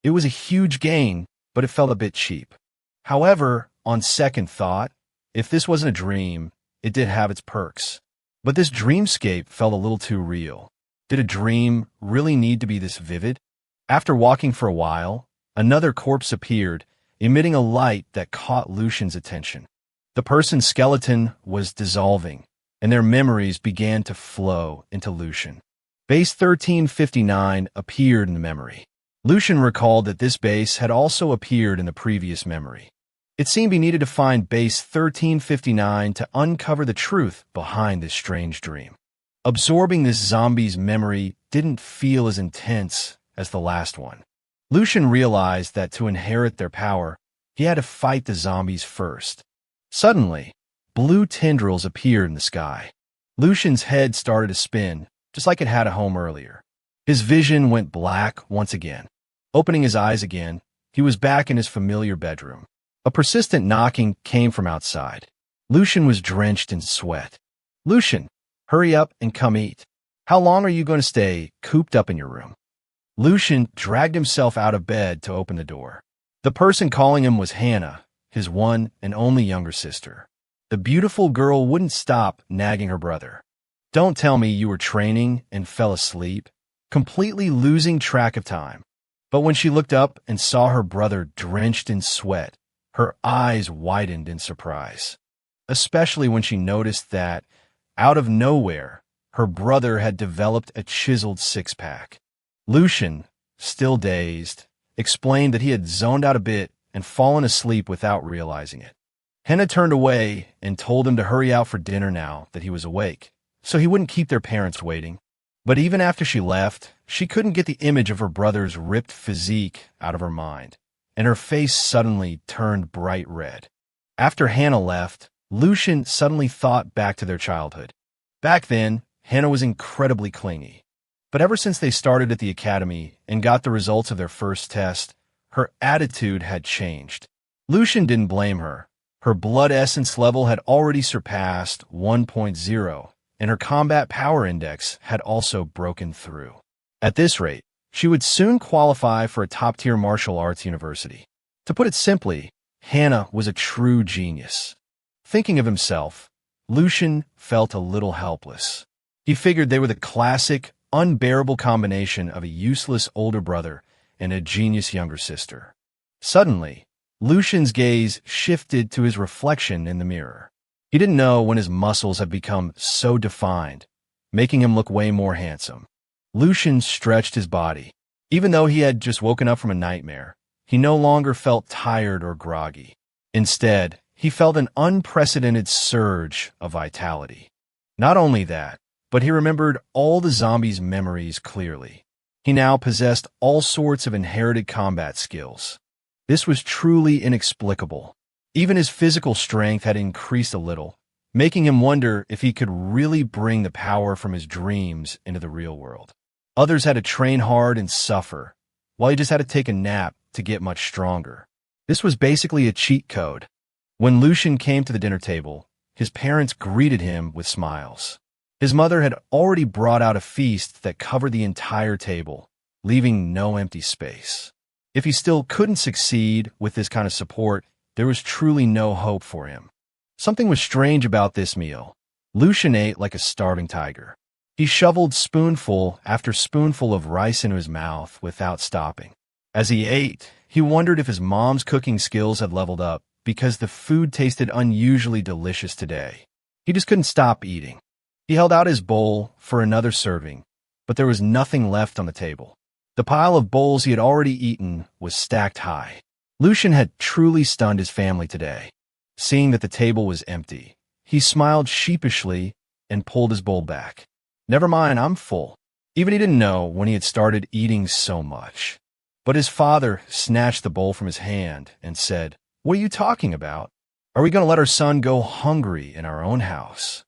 It was a huge gain, but it felt a bit cheap. However, on second thought, if this wasn't a dream, it did have its perks. But this dreamscape felt a little too real. Did a dream really need to be this vivid? After walking for a while, another corpse appeared, emitting a light that caught Lucian's attention. The person's skeleton was dissolving, and their memories began to flow into Lucian. Base 1359 appeared in the memory. Lucian recalled that this base had also appeared in the previous memory. It seemed he needed to find base 1359 to uncover the truth behind this strange dream. Absorbing this zombie's memory didn't feel as intense as the last one. Lucian realized that to inherit their power, he had to fight the zombies first. Suddenly, blue tendrils appeared in the sky. Lucian's head started to spin, just like it had at home earlier. His vision went black once again. Opening his eyes again, he was back in his familiar bedroom. A persistent knocking came from outside. Lucian was drenched in sweat. "Lucian, hurry up and come eat. How long are you going to stay cooped up in your room?" Lucian dragged himself out of bed to open the door. The person calling him was Hannah, his one and only younger sister. The beautiful girl wouldn't stop nagging her brother. "Don't tell me you were training and fell asleep," completely losing track of time. But when she looked up and saw her brother drenched in sweat, her eyes widened in surprise, especially when she noticed that, out of nowhere, her brother had developed a chiseled six-pack. Lucian, still dazed, explained that he had zoned out a bit and fallen asleep without realizing it. Hannah turned away and told him to hurry out for dinner now that he was awake, so he wouldn't keep their parents waiting. But even after she left, she couldn't get the image of her brother's ripped physique out of her mind, and her face suddenly turned bright red. After Hannah left, Lucian suddenly thought back to their childhood. Back then, Hannah was incredibly clingy. But ever since they started at the academy and got the results of their first test, her attitude had changed. Lucian didn't blame her. Her blood essence level had already surpassed 1.0, and her combat power index had also broken through. At this rate, she would soon qualify for a top-tier martial arts university. To put it simply, Hannah was a true genius. Thinking of himself, Lucian felt a little helpless. He figured they were the classic, unbearable combination of a useless older brother and a genius younger sister. Suddenly, Lucian's gaze shifted to his reflection in the mirror. He didn't know when his muscles had become so defined, making him look way more handsome. Lucian stretched his body. Even though he had just woken up from a nightmare, he no longer felt tired or groggy. Instead, he felt an unprecedented surge of vitality. Not only that, but he remembered all the zombies' memories clearly. He now possessed all sorts of inherited combat skills. This was truly inexplicable. Even his physical strength had increased a little, making him wonder if he could really bring the power from his dreams into the real world. Others had to train hard and suffer, while he just had to take a nap to get much stronger. This was basically a cheat code. When Lucian came to the dinner table, his parents greeted him with smiles. His mother had already brought out a feast that covered the entire table, leaving no empty space. If he still couldn't succeed with this kind of support, there was truly no hope for him. Something was strange about this meal. Lucian ate like a starving tiger. He shoveled spoonful after spoonful of rice into his mouth without stopping. As he ate, he wondered if his mom's cooking skills had leveled up because the food tasted unusually delicious today. He just couldn't stop eating. He held out his bowl for another serving, but there was nothing left on the table. The pile of bowls he had already eaten was stacked high. Lucian had truly stunned his family today. Seeing that the table was empty, he smiled sheepishly and pulled his bowl back. "Never mind, I'm full." Even he didn't know when he had started eating so much. But his father snatched the bowl from his hand and said, "What are you talking about? Are we going to let our son go hungry in our own house?"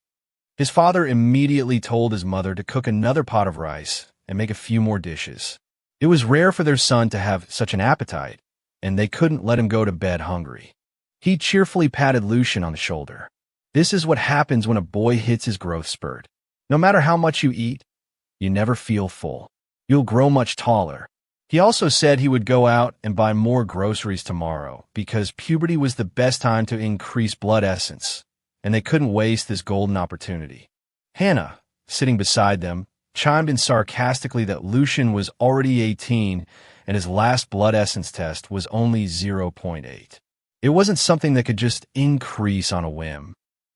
His father immediately told his mother to cook another pot of rice and make a few more dishes. It was rare for their son to have such an appetite, and they couldn't let him go to bed hungry. He cheerfully patted Lucian on the shoulder. This is what happens when a boy hits his growth spurt. No matter how much you eat, you never feel full. You'll grow much taller. He also said he would go out and buy more groceries tomorrow because puberty was the best time to increase blood essence, and they couldn't waste this golden opportunity. Hannah, sitting beside them, chimed in sarcastically that Lucian was already 18 and his last blood essence test was only 0.8. It wasn't something that could just increase on a whim.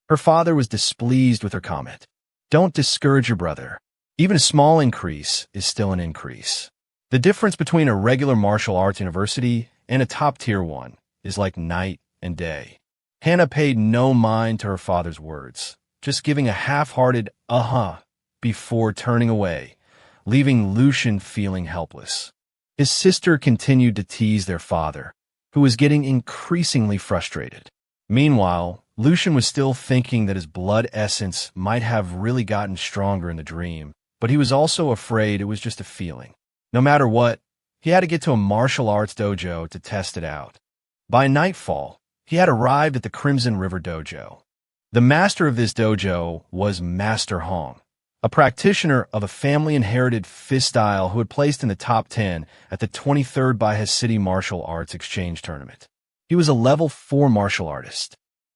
Her father was displeased with her comment. Don't discourage your brother. Even a small increase is still an increase. The difference between a regular martial arts university and a top-tier one is like night and day. Hannah paid no mind to her father's words, just giving a half-hearted uh-huh before turning away, leaving Lucian feeling helpless. His sister continued to tease their father, who was getting increasingly frustrated. Meanwhile, Lucian was still thinking that his blood essence might have really gotten stronger in the dream, but he was also afraid it was just a feeling. No matter what, he had to get to a martial arts dojo to test it out. By nightfall, he had arrived at the Crimson River Dojo. The master of this dojo was Master Hong, a practitioner of a family-inherited fist style who had placed in the top 10 at the 23rd Bahia City Martial Arts Exchange Tournament. He was a level 4 martial artist.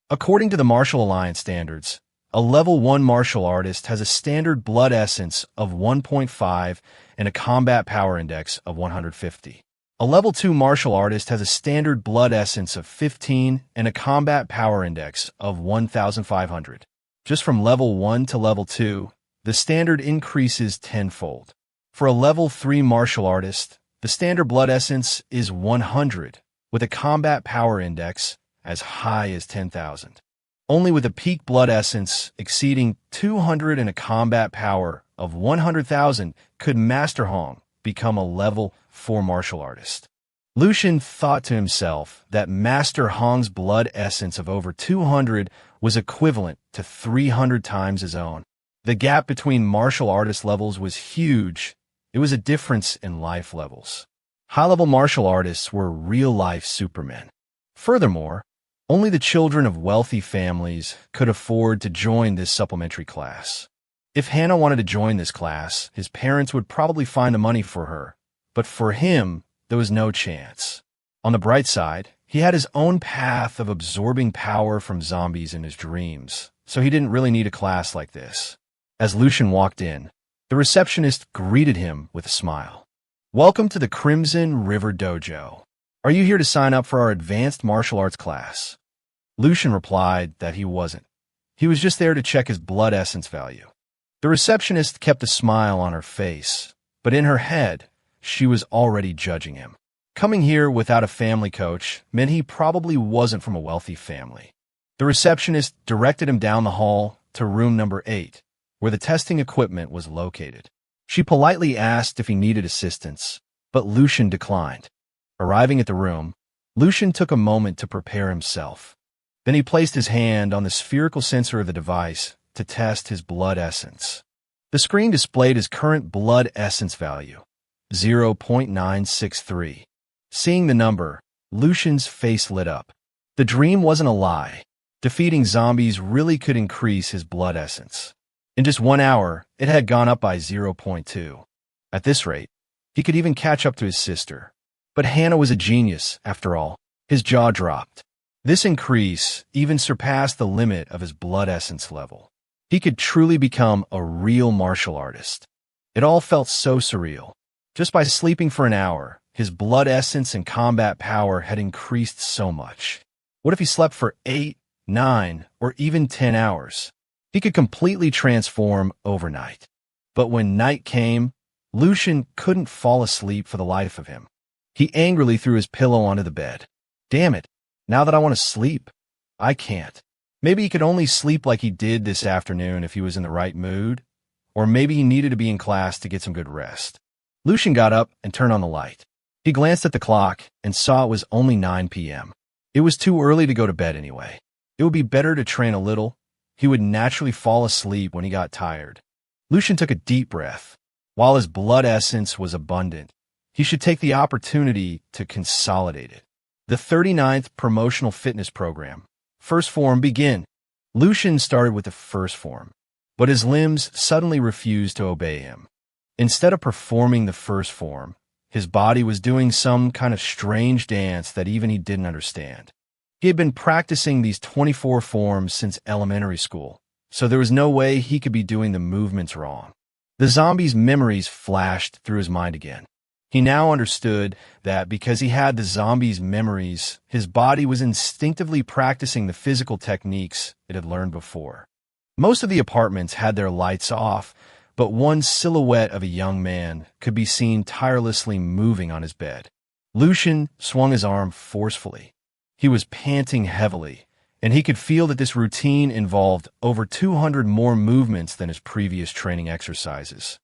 According to the Martial Alliance standards, a level 1 martial artist has a standard blood essence of 1.5 and a combat power index of 150. A level 2 martial artist has a standard blood essence of 15 and a combat power index of 1,500. Just from level 1 to level 2, the standard increases tenfold. For a level 3 martial artist, the standard blood essence is 100, with a combat power index as high as 10,000. Only with a peak blood essence exceeding 200 and a combat power of 100,000 could Master Hong become a level 4 martial artist. Lucian thought to himself that Master Hong's blood essence of over 200 was equivalent to 300 times his own. The gap between martial artist levels was huge. It was a difference in life levels. High-level martial artists were real-life supermen. Furthermore, only the children of wealthy families could afford to join this supplementary class. If Hannah wanted to join this class, his parents would probably find the money for her, but for him, there was no chance. On the bright side, he had his own path of absorbing power from zombies in his dreams, so he didn't really need a class like this. As Lucian walked in, the receptionist greeted him with a smile. Welcome to the Crimson River Dojo. Are you here to sign up for our advanced martial arts class? Lucian replied that he wasn't. He was just there to check his blood essence value. The receptionist kept a smile on her face, but in her head, she was already judging him. Coming here without a family coach meant he probably wasn't from a wealthy family. The receptionist directed him down the hall to room number 8, where the testing equipment was located. She politely asked if he needed assistance, but Lucian declined. Arriving at the room, Lucian took a moment to prepare himself. Then he placed his hand on the spherical sensor of the device to test his blood essence. The screen displayed his current blood essence value, 0.963. Seeing the number, Lucian's face lit up. The dream wasn't a lie. Defeating zombies really could increase his blood essence. In just 1 hour, it had gone up by 0.2. At this rate, he could even catch up to his sister. But Hannah was a genius, after all. His jaw dropped. This increase even surpassed the limit of his blood essence level. He could truly become a real martial artist. It all felt so surreal. Just by sleeping for an hour, his blood essence and combat power had increased so much. What if he slept for 8, 9, or even 10 hours? He could completely transform overnight. But when night came, Lucian couldn't fall asleep for the life of him. He angrily threw his pillow onto the bed. Damn it, now that I want to sleep, I can't. Maybe he could only sleep like he did this afternoon if he was in the right mood, or maybe he needed to be in class to get some good rest. Lucian got up and turned on the light. He glanced at the clock and saw it was only 9 p.m. It was too early to go to bed anyway. It would be better to train a little. He would naturally fall asleep when he got tired. Lucian took a deep breath. While his blood essence was abundant, he should take the opportunity to consolidate it. The 39th Promotional Fitness Program. First form, begin. Lucian started with the first form, but his limbs suddenly refused to obey him. Instead of performing the first form, His body was doing some kind of strange dance that even he didn't understand. He had been practicing these 24 forms since elementary school, so there was no way he could be doing the movements wrong. The zombie's memories flashed through his mind again. He now understood that because he had the zombie's memories, his body was instinctively practicing the physical techniques it had learned before. Most of the apartments had their lights off, but one silhouette of a young man could be seen tirelessly moving on his bed. Lucian swung his arm forcefully. He was panting heavily, and he could feel that this routine involved over 200 more movements than his previous training exercises.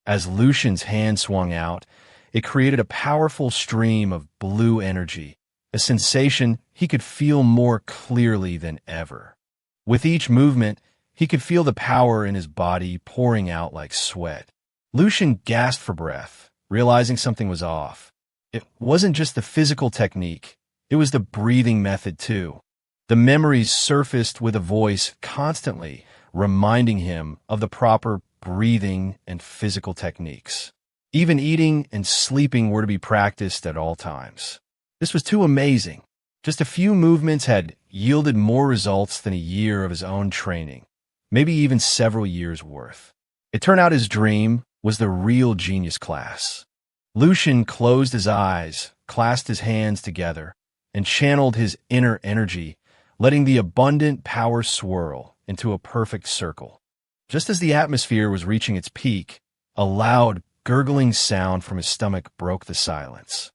As Lucian's hand swung out, it created a powerful stream of blue energy, a sensation he could feel more clearly than ever. With each movement, he could feel the power in his body pouring out like sweat. Lucian gasped for breath, realizing something was off. It wasn't just the physical technique, it was the breathing method too. The memories surfaced with a voice constantly reminding him of the proper breathing and physical techniques. Even eating and sleeping were to be practiced at all times. This was too amazing. Just a few movements had yielded more results than a year of his own training, maybe even several years' worth. It turned out his dream was the real genius class. Lucian closed his eyes, clasped his hands together, and channeled his inner energy, letting the abundant power swirl into a perfect circle. Just as the atmosphere was reaching its peak, a loud, gurgling sound from his stomach broke the silence.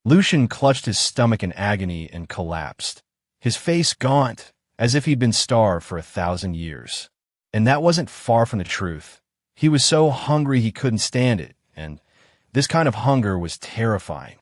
Lucian clutched his stomach in agony and collapsed, his face gaunt, as if he'd been starved for 1,000 years. And that wasn't far from the truth. He was so hungry he couldn't stand it, and this kind of hunger was terrifying.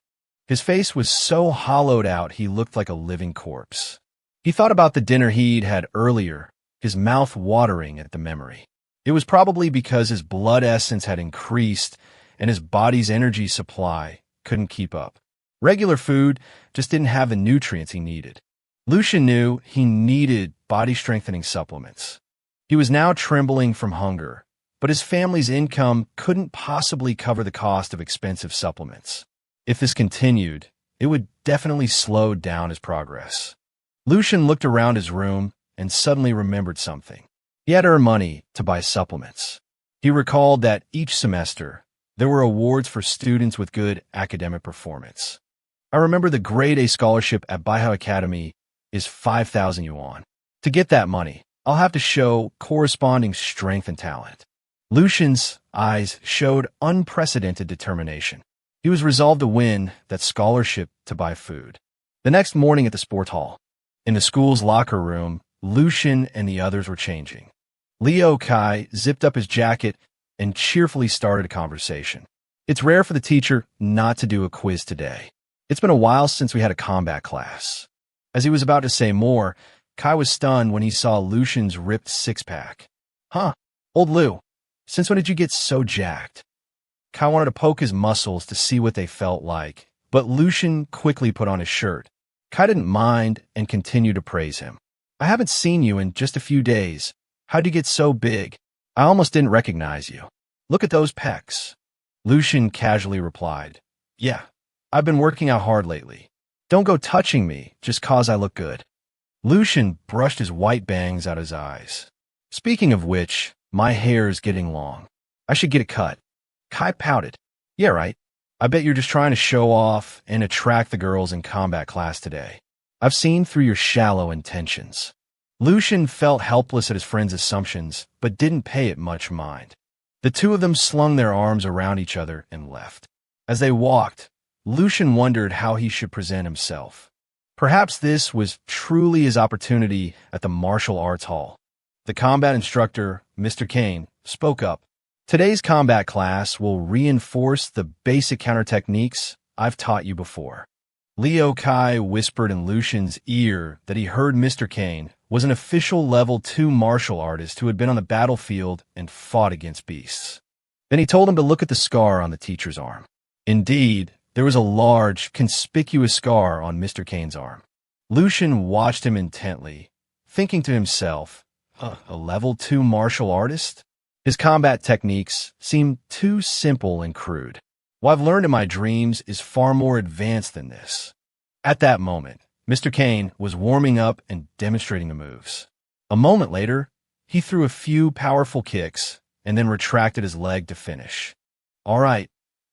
His face was so hollowed out he looked like a living corpse. He thought about the dinner he'd had earlier, his mouth watering at the memory. It was probably because his blood essence had increased and his body's energy supply couldn't keep up. Regular food just didn't have the nutrients he needed. Lucian knew he needed body-strengthening supplements. He was now trembling from hunger, but his family's income couldn't possibly cover the cost of expensive supplements. If this continued, it would definitely slow down his progress. Lucian looked around his room and suddenly remembered something. He had earned money to buy supplements. He recalled that each semester, there were awards for students with good academic performance. I remember the grade A scholarship at Baihao Academy is 5,000 yuan. To get that money, I'll have to show corresponding strength and talent. Lucian's eyes showed unprecedented determination. He was resolved to win that scholarship to buy food. The next morning at the sport hall, in the school's locker room, Lucian and the others were changing. Liu Kai zipped up his jacket and cheerfully started a conversation. It's rare for the teacher not to do a quiz today. It's been a while since we had a combat class. As he was about to say more, Kai was stunned when he saw Lucian's ripped six-pack. Huh, old Liu, since when did you get so jacked? Kai wanted to poke his muscles to see what they felt like, but Lucian quickly put on his shirt. Kai didn't mind and continued to praise him. I haven't seen you in just a few days. How'd you get so big? I almost didn't recognize you. Look at those pecs. Lucian casually replied, Yeah, I've been working out hard lately. Don't go touching me just 'cause I look good. Lucian brushed his white bangs out his eyes. Speaking of which, my hair is getting long. I should get it cut. Kai pouted. Yeah, right. I bet you're just trying to show off and attract the girls in combat class today. I've seen through your shallow intentions. Lucian felt helpless at his friend's assumptions, but didn't pay it much mind. The two of them slung their arms around each other and left. As they walked, Lucian wondered how he should present himself. Perhaps this was truly his opportunity at the martial arts hall. The combat instructor, Mr. Kane, spoke up. Today's combat class will reinforce the basic counter techniques I've taught you before. Liu Kai whispered in Lucian's ear that he heard Mr. Kane was an official level 2 martial artist who had been on the battlefield and fought against beasts. Then he told him to look at the scar on the teacher's arm. Indeed, there was a large, conspicuous scar on Mr. Kane's arm. Lucian watched him intently, thinking to himself, a level 2 martial artist? His combat techniques seemed too simple and crude. What I've learned in my dreams is far more advanced than this. At that moment, Mr. Kane was warming up and demonstrating the moves. A moment later, he threw a few powerful kicks and then retracted his leg to finish. All right,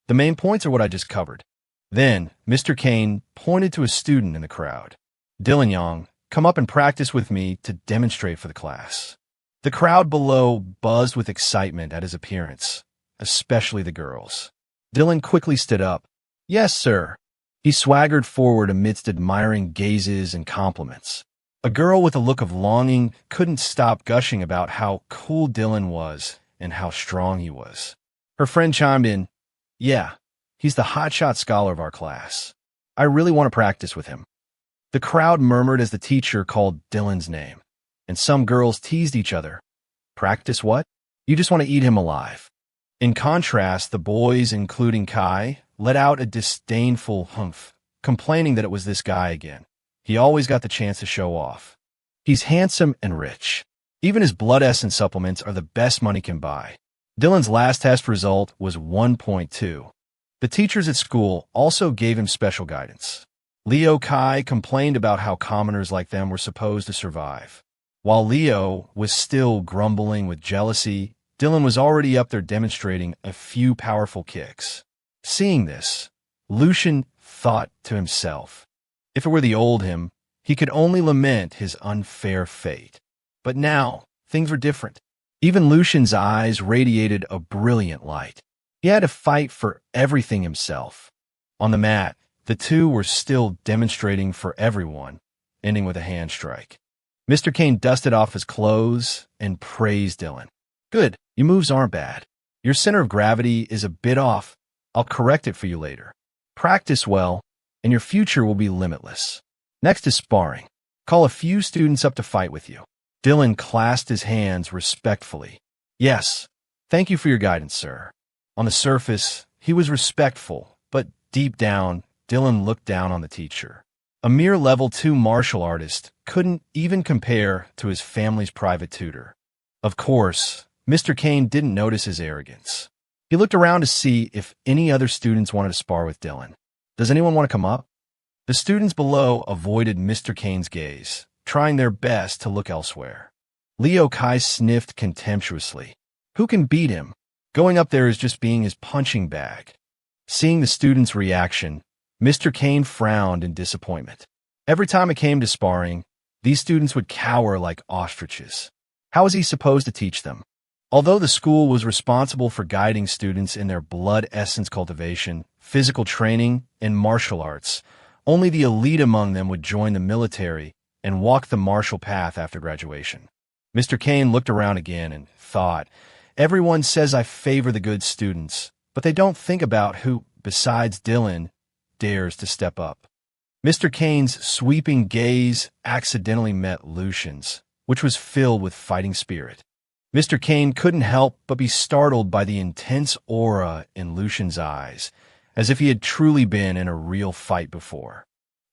the main points are what I just covered. Then, Mr. Kane pointed to a student in the crowd. Dylan Young, come up and practice with me to demonstrate for the class. The crowd below buzzed with excitement at his appearance, especially the girls. Dylan quickly stood up. Yes, sir. He swaggered forward amidst admiring gazes and compliments. A girl with a look of longing couldn't stop gushing about how cool Dylan was and how strong he was. Her friend chimed in, yeah, he's the hotshot scholar of our class. I really want to practice with him. The crowd murmured as the teacher called Dylan's name, and some girls teased each other. Practice what? You just want to eat him alive. In contrast, the boys, including Kai, let out a disdainful humph, complaining that it was this guy again. He always got the chance to show off. He's handsome and rich. Even his blood essence supplements are the best money can buy. Dylan's last test result was 1.2. The teachers at school also gave him special guidance. Leo Kai complained about how commoners like them were supposed to survive. While Leo was still grumbling with jealousy, Dylan was already up there demonstrating a few powerful kicks. Seeing this, Lucian thought to himself, if it were the old him, he could only lament his unfair fate. But now, things were different. Even Lucian's eyes radiated a brilliant light. He had to fight for everything himself. On the mat, the two were still demonstrating for everyone, ending with a hand strike. Mr. Kane dusted off his clothes and praised Dylan. Good, your moves aren't bad. Your center of gravity is a bit off. I'll correct it for you later. Practice well, and your future will be limitless. Next is sparring. Call a few students up to fight with you. Dylan clasped his hands respectfully. Yes, thank you for your guidance, sir. On the surface, he was respectful, but deep down, Dylan looked down on the teacher. A mere level 2 martial artist couldn't even compare to his family's private tutor. Of course, Mr. Kane didn't notice his arrogance. He looked around to see if any other students wanted to spar with Dylan. Does anyone want to come up? The students below avoided Mr. Kane's gaze, trying their best to look elsewhere. Leo Kai sniffed contemptuously. Who can beat him? Going up there is just being his punching bag. Seeing the students' reaction, Mr. Kane frowned in disappointment. Every time it came to sparring, these students would cower like ostriches. How was he supposed to teach them? Although the school was responsible for guiding students in their blood essence cultivation, physical training, and martial arts, only the elite among them would join the military and walk the martial path after graduation. Mr. Kane looked around again and thought, everyone says I favor the good students, but they don't think about who, besides Dylan, dares to step up. Mr. Kane's sweeping gaze accidentally met Lucian's, which was filled with fighting spirit. Mr. Kane couldn't help but be startled by the intense aura in Lucian's eyes, as if he had truly been in a real fight before.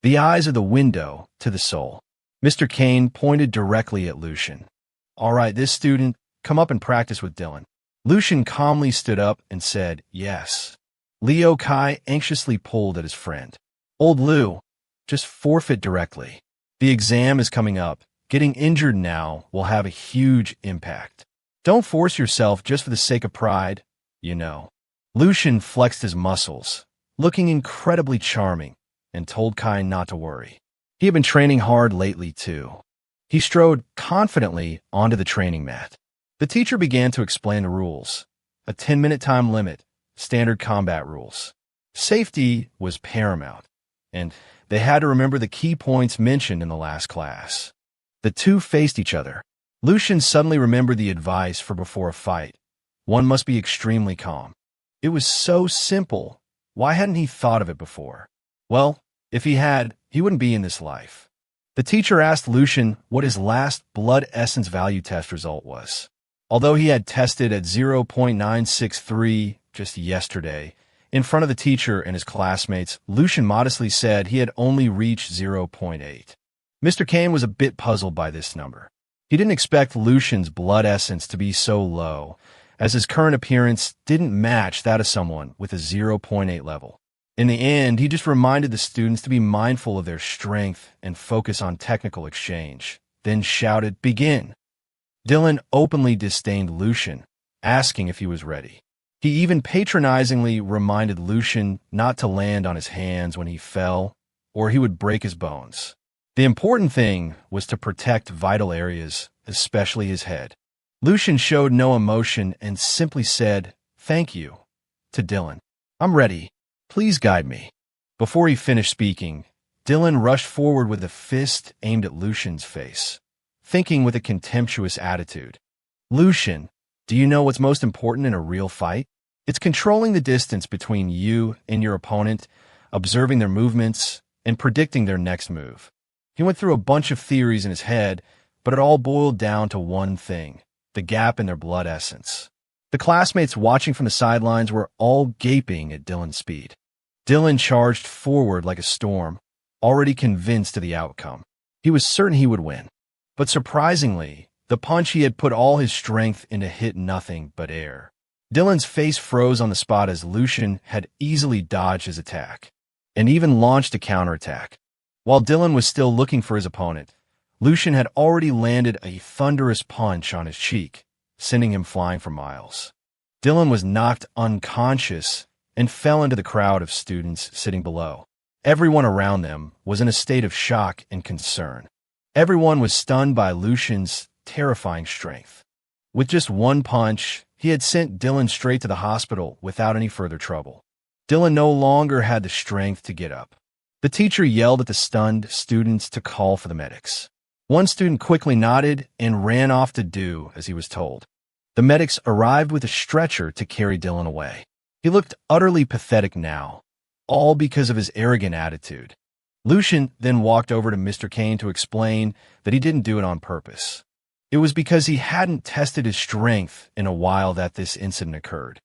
The eyes are the window to the soul. Mr. Kane pointed directly at Lucian. All right, this student, come up and practice with Dylan. Lucian calmly stood up and said, yes. Leo Kai anxiously pulled at his friend. Old Lou, just forfeit directly. The exam is coming up. Getting injured now will have a huge impact. Don't force yourself just for the sake of pride, you know. Lucian flexed his muscles, looking incredibly charming, and told Kai not to worry. He had been training hard lately, too. He strode confidently onto the training mat. The teacher began to explain the rules. A 10-minute time limit, standard combat rules. Safety was paramount, and they had to remember the key points mentioned in the last class. The two faced each other. Lucian suddenly remembered the advice for before a fight. One must be extremely calm. It was so simple. Why hadn't he thought of it before? Well, if he had, he wouldn't be in this life. The teacher asked Lucian what his last blood essence value test result was. Although he had tested at 0.963 just yesterday, in front of the teacher and his classmates, Lucian modestly said he had only reached 0.8. Mr. Kane was a bit puzzled by this number. He didn't expect Lucian's blood essence to be so low, as his current appearance didn't match that of someone with a 0.8 level. In the end, he just reminded the students to be mindful of their strength and focus on technical exchange, then shouted, "Begin!" Dylan openly disdained Lucian, asking if he was ready. He even patronizingly reminded Lucian not to land on his hands when he fell, or he would break his bones. The important thing was to protect vital areas, especially his head. Lucian showed no emotion and simply said, "Thank you," to Dylan. "I'm ready. Please guide me." Before he finished speaking, Dylan rushed forward with a fist aimed at Lucian's face, thinking with a contemptuous attitude, "Lucian, do you know what's most important in a real fight? It's controlling the distance between you and your opponent, observing their movements, and predicting their next move." He went through a bunch of theories in his head, but it all boiled down to one thing: the gap in their blood essence. The classmates watching from the sidelines were all gaping at Dylan's speed. Dylan charged forward like a storm, already convinced of the outcome. He was certain he would win. But surprisingly, the punch he had put all his strength into hit nothing but air. Dylan's face froze on the spot as Lucian had easily dodged his attack, and even launched a counterattack. While Dylan was still looking for his opponent, Lucian had already landed a thunderous punch on his cheek, sending him flying for miles. Dylan was knocked unconscious and fell into the crowd of students sitting below. Everyone around them was in a state of shock and concern. Everyone was stunned by Lucian's terrifying strength. With just one punch, he had sent Dylan straight to the hospital without any further trouble. Dylan no longer had the strength to get up. The teacher yelled at the stunned students to call for the medics. One student quickly nodded and ran off to do as he was told. The medics arrived with a stretcher to carry Dylan away. He looked utterly pathetic now, all because of his arrogant attitude. Lucian then walked over to Mr. Kane to explain that he didn't do it on purpose. It was because he hadn't tested his strength in a while that this incident occurred.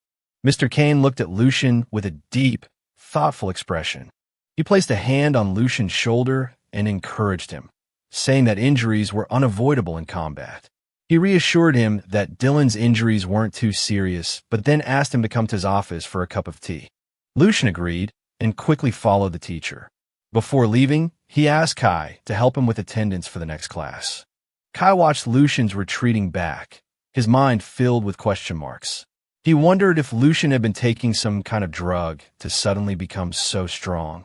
Mr. Kane looked at Lucian with a deep, thoughtful expression. He placed a hand on Lucian's shoulder and encouraged him, saying that injuries were unavoidable in combat. He reassured him that Dylan's injuries weren't too serious, but then asked him to come to his office for a cup of tea. Lucian agreed and quickly followed the teacher. Before leaving, he asked Kai to help him with attendance for the next class. Kai watched Lucian's retreating back, his mind filled with question marks. He wondered if Lucian had been taking some kind of drug to suddenly become so strong.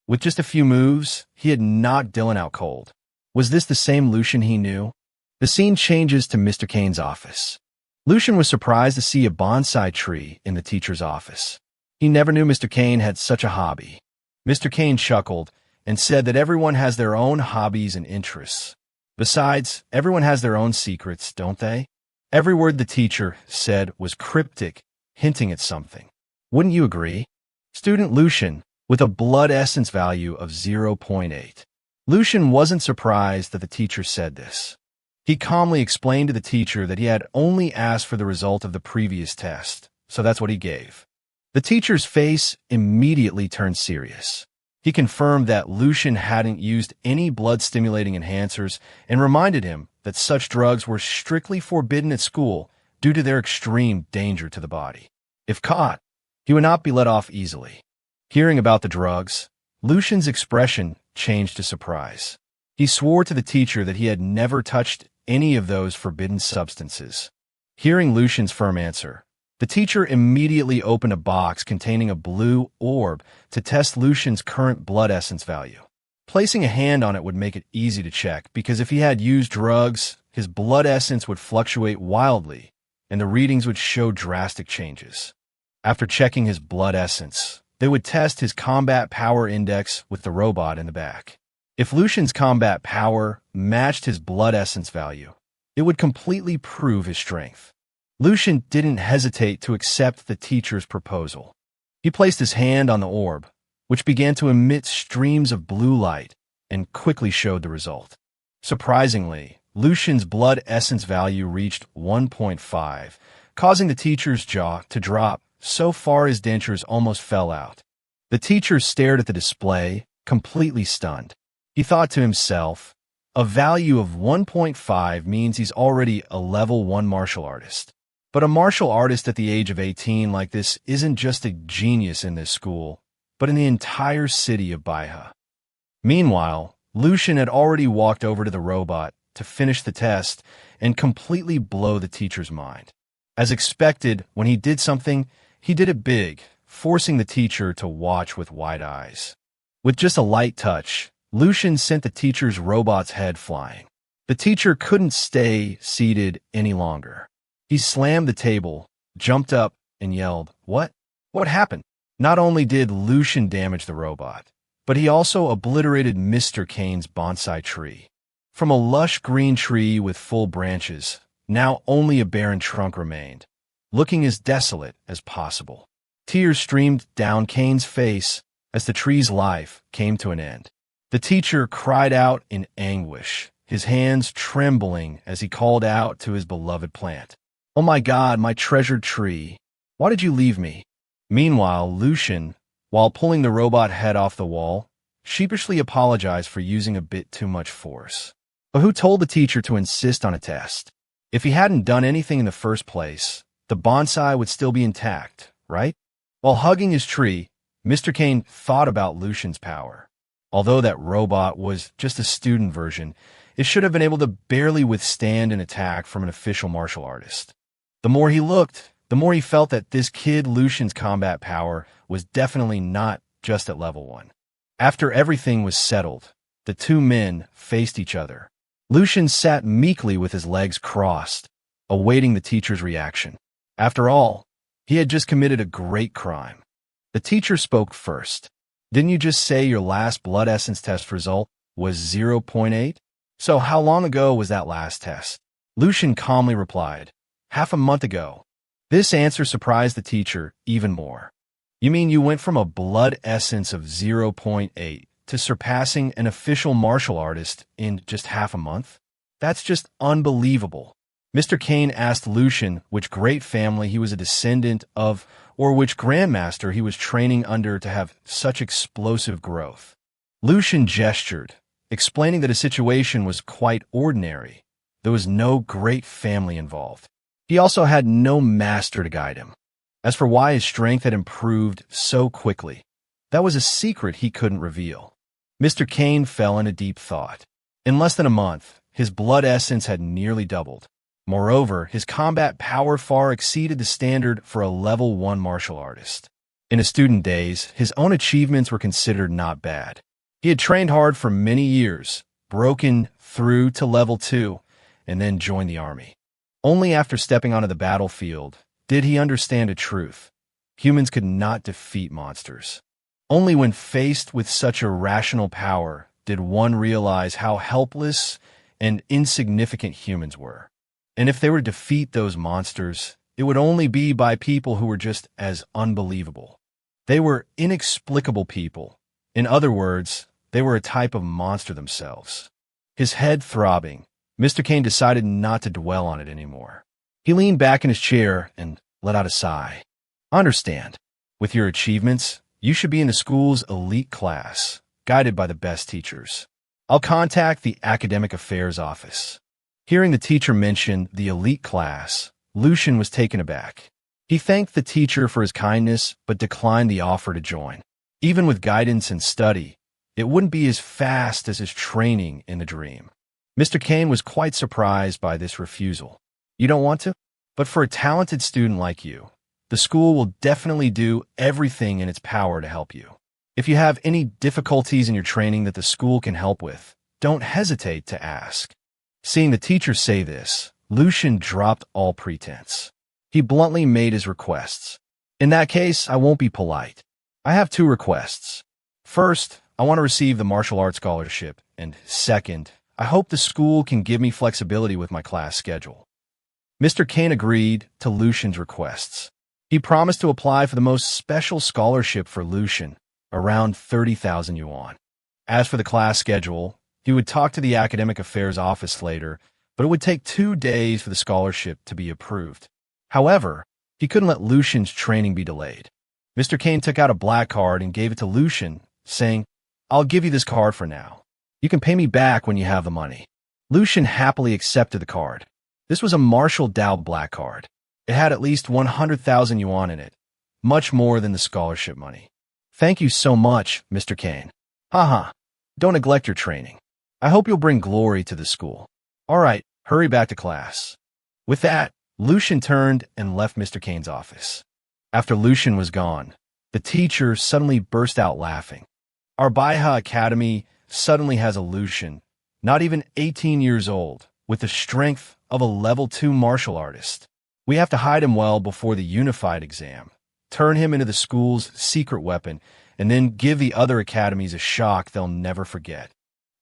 With just a few moves, he had knocked Dylan out cold. Was this the same Lucian he knew? The scene changes to Mr. Kane's office. Lucian was surprised to see a bonsai tree in the teacher's office. He never knew Mr. Kane had such a hobby. Mr. Kane chuckled and said that everyone has their own hobbies and interests. Besides, everyone has their own secrets, don't they? Every word the teacher said was cryptic, hinting at something. Wouldn't you agree? Student Lucian, with a blood essence value of 0.8. Lucian wasn't surprised that the teacher said this. He calmly explained to the teacher that he had only asked for the result of the previous test, so that's what he gave. The teacher's face immediately turned serious. He confirmed that Lucian hadn't used any blood-stimulating enhancers and reminded him that such drugs were strictly forbidden at school due to their extreme danger to the body. If caught, he would not be let off easily. Hearing about the drugs, Lucian's expression changed to surprise. He swore to the teacher that he had never touched any of those forbidden substances. Hearing Lucian's firm answer, the teacher immediately opened a box containing a blue orb to test Lucian's current blood essence value. Placing a hand on it would make it easy to check, because if he had used drugs, his blood essence would fluctuate wildly, and the readings would show drastic changes. After checking his blood essence, they would test his combat power index with the robot in the back. If Lucian's combat power matched his blood essence value, it would completely prove his strength. Lucian didn't hesitate to accept the teacher's proposal. He placed his hand on the orb, which began to emit streams of blue light, and quickly showed the result. Surprisingly, Lucian's blood essence value reached 1.5, causing the teacher's jaw to drop so far his dentures almost fell out. The teacher stared at the display, completely stunned. He thought to himself, a value of 1.5 means he's already a level 1 martial artist. But a martial artist at the age of 18 like this isn't just a genius in this school, but in the entire city of Baiha. Meanwhile, Lucian had already walked over to the robot to finish the test and completely blow the teacher's mind. As expected, when he did something, he did it big, forcing the teacher to watch with wide eyes. With just a light touch, Lucian sent the teacher's robot's head flying. The teacher couldn't stay seated any longer. He slammed the table, jumped up, and yelled, "What? What happened?" Not only did Lucian damage the robot, but he also obliterated Mr. Kane's bonsai tree. From a lush green tree with full branches, now only a barren trunk remained, looking as desolate as possible. Tears streamed down Kane's face as the tree's life came to an end. The teacher cried out in anguish, his hands trembling as he called out to his beloved plant. "Oh my God, my treasured tree, why did you leave me?" Meanwhile, Lucian, while pulling the robot head off the wall, sheepishly apologized for using a bit too much force. But who told the teacher to insist on a test? If he hadn't done anything in the first place, the bonsai would still be intact, right? While hugging his tree, Mr. Kane thought about Lucian's power. Although that robot was just a student version, it should have been able to barely withstand an attack from an official martial artist. The more he looked, the more he felt that this kid Lucian's combat power was definitely not just at level 1. After everything was settled, the two men faced each other. Lucian sat meekly with his legs crossed, awaiting the teacher's reaction. After all, he had just committed a great crime. The teacher spoke first. "Didn't you just say your last blood essence test result was 0.8? So how long ago was that last test?" Lucian calmly replied, "Half a month ago." This answer surprised the teacher even more. "You mean you went from a blood essence of 0.8 to surpassing an official martial artist in just half a month? That's just unbelievable." Mr. Kane asked Lucian which great family he was a descendant of or which grandmaster he was training under to have such explosive growth. Lucian gestured, explaining that his situation was quite ordinary. There was no great family involved. He also had no master to guide him. As for why his strength had improved so quickly, that was a secret he couldn't reveal. Mr. Kane fell into deep thought. In less than a month, his blood essence had nearly doubled. Moreover, his combat power far exceeded the standard for a level 1 martial artist. In his student days, his own achievements were considered not bad. He had trained hard for many years, broken through to level 2, and then joined the army. Only after stepping onto the battlefield did he understand a truth. Humans could not defeat monsters. Only when faced with such irrational power did one realize how helpless and insignificant humans were. And if they were to defeat those monsters, it would only be by people who were just as unbelievable. They were inexplicable people. In other words, they were a type of monster themselves. His head throbbing, Mr. Kane decided not to dwell on it anymore. He leaned back in his chair and let out a sigh. "I understand. With your achievements, you should be in the school's elite class, guided by the best teachers. I'll contact the academic affairs office." Hearing the teacher mention the elite class, Lucian was taken aback. He thanked the teacher for his kindness, but declined the offer to join. Even with guidance and study, it wouldn't be as fast as his training in the dream. Mr. Kane was quite surprised by this refusal. "You don't want to? But for a talented student like you, the school will definitely do everything in its power to help you. If you have any difficulties in your training that the school can help with, don't hesitate to ask." Seeing the teacher say this, Lucian dropped all pretense. He bluntly made his requests. "In that case, I won't be polite. I have 2 requests. First, I want to receive the martial arts scholarship, and second, I hope the school can give me flexibility with my class schedule." Mr. Kane agreed to Lucian's requests. He promised to apply for the most special scholarship for Lucian, around 30,000 yuan. As for the class schedule, he would talk to the academic affairs office later, but it would take 2 days for the scholarship to be approved. However, he couldn't let Lucian's training be delayed. Mr. Kane took out a black card and gave it to Lucian, saying, "I'll give you this card for now. You can pay me back when you have the money." Lucian happily accepted the card. This was a Martial Dao black card. It had at least 100,000 yuan in it, much more than the scholarship money. Thank you so much, Mr. Kane. Haha. Don't neglect your training. I hope you'll bring glory to the school. All right, hurry back to class. With that, Lucian turned and left Mr. Kane's office. After Lucian was gone, the teacher suddenly burst out laughing. Our Baiha Academy suddenly has a Lucian, not even 18 years old, with the strength of a level 2 martial artist. We have to hide him well before the unified exam, turn him into the school's secret weapon, and then give the other academies a shock they'll never forget.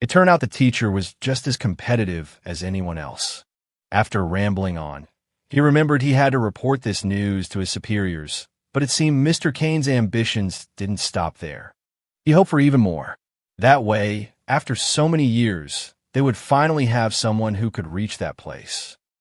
It turned out the teacher was just as competitive as anyone else. After rambling on, he remembered he had to report this news to his superiors, but it seemed Mr. Kane's ambitions didn't stop there. He hoped for even more. That way, after so many years, they would finally have someone who could reach that place.